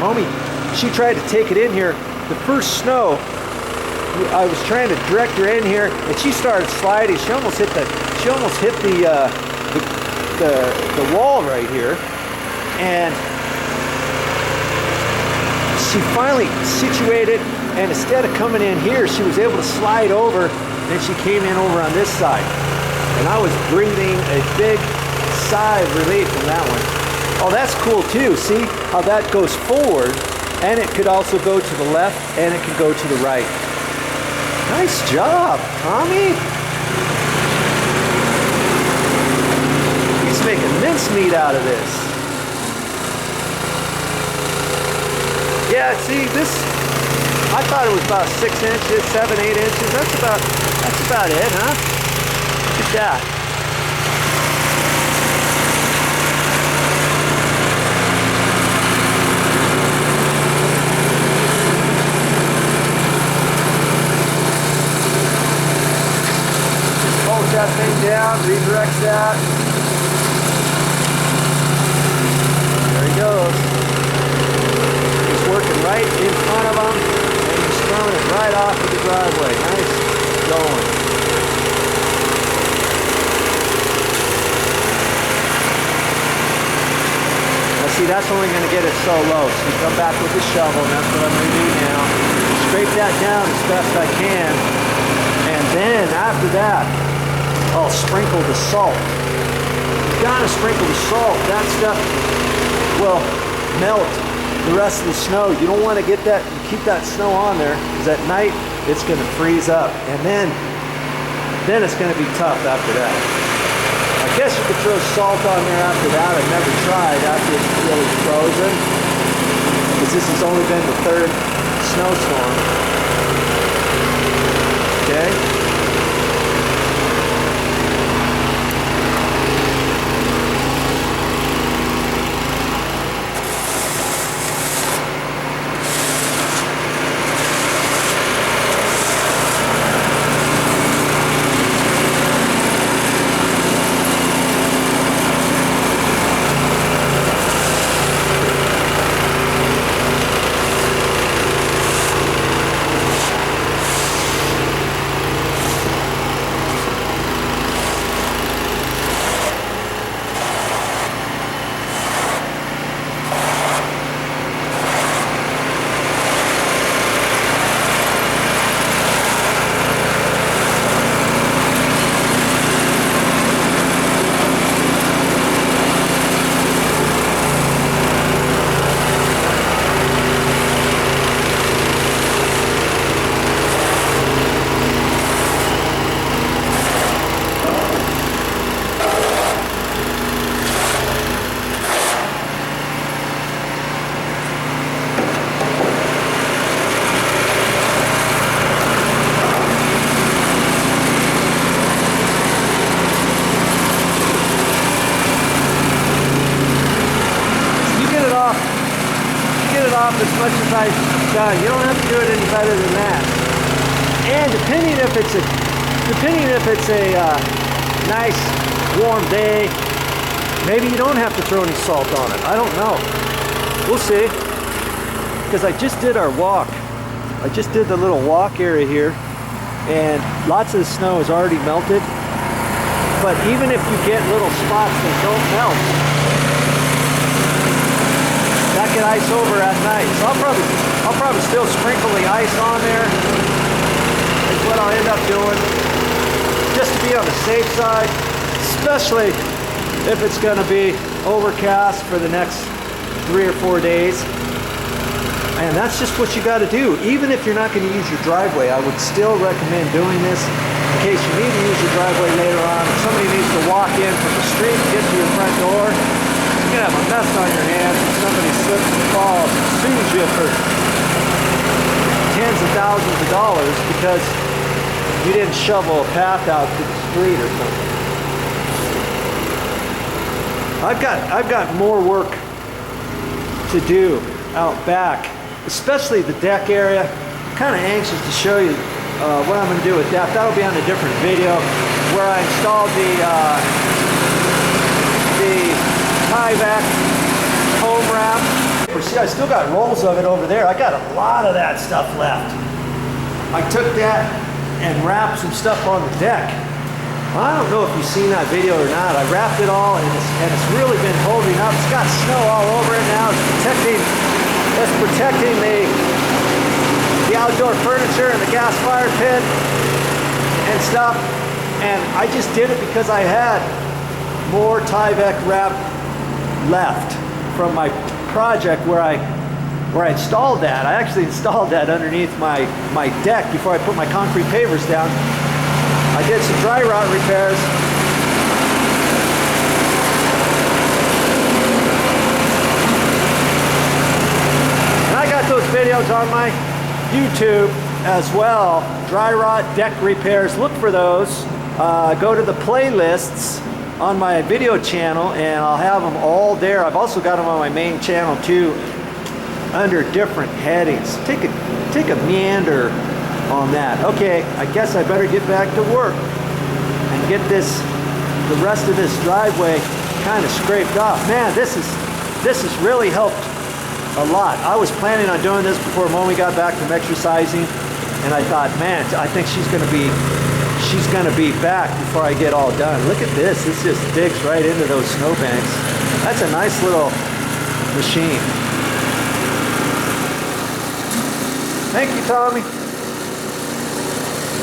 homie, she tried to take it in here. The first snow, I was trying to direct her in here, and she started sliding. She almost hit the wall right here, and she finally situated. And instead of coming in here, she was able to slide over, and she came in over on this side. And I was breathing a big sigh of relief from that one. Oh, that's cool too. See how that goes forward, and it could also go to the left, and it can go to the right. Nice job, Tommy. He's making mincemeat out of this. Yeah, see this. I thought it was about 6 inches, 7, 8 inches. That's about it, huh? Look at that. Hold that thing down, redirects that. There he goes. He's working right in front of him. Throwing it right off of the driveway. Nice going. Now see, that's only going to get it so low. So you come back with the shovel, and that's what I'm going to do now. Scrape that down as best I can. And then after that, I'll sprinkle the salt. You gotta sprinkle the salt. That stuff will melt the rest of the snow. You don't want to get that, keep that snow on there, because at night it's going to freeze up, and then it's going to be tough after that. I guess you could throw salt on there after that. I've never tried after it's really frozen, because this has only been the 3rd snowstorm. Okay. Off as much as I've done. You don't have to do it any better than that. And depending if it's a nice warm day, maybe you don't have to throw any salt on it. I don't know. We'll see. Because I just did our walk. I just did the little walk area here, and lots of the snow is already melted. But even if you get little spots that don't melt, that can ice over at night. So I'll probably still sprinkle the ice on there. That's what I'll end up doing, just to be on the safe side, especially if it's going to be overcast for the next 3 or 4 days. And that's just what you got to do. Even if you're not going to use your driveway, I would still recommend doing this in case you need to use your driveway later on. If somebody needs to walk in from the street and get to your front door, you're going to have a mess on your hands if somebody slips and falls and sues you for tens of thousands of dollars because you didn't shovel a path out to the street or something. I've got more work to do out back, especially the deck area. I'm kind of anxious to show you what I'm going to do with that. That'll be on a different video where I installed the tie-back home wrap. See, I still got rolls of it over there. I got a lot of that stuff left. I took that and wrapped some stuff on the deck. Well, I don't know if you've seen that video or not. I wrapped it all and it's really been holding up. It's got snow all over it now. It's protecting the outdoor furniture and the gas-fired pit and stuff. And I just did it because I had more Tyvek wrap left from my project where I installed that. I actually installed that underneath my deck before I put my concrete pavers down. I did some dry rot repairs. And I got those videos on my YouTube as well. Dry rot deck repairs. Look for those. Go to the playlists on my video channel and I'll have them all there. I've also got them on my main channel too, under different headings. Take a meander on that. Okay, I guess I better get back to work and get the rest of this driveway kind of scraped off. Man, this has really helped a lot. I was planning on doing this before Mommy got back from exercising, and I thought, man, I think she's gonna be back before I get all done. Look at this. This just digs right into those snowbanks. That's a nice little machine. Thank you, Tommy.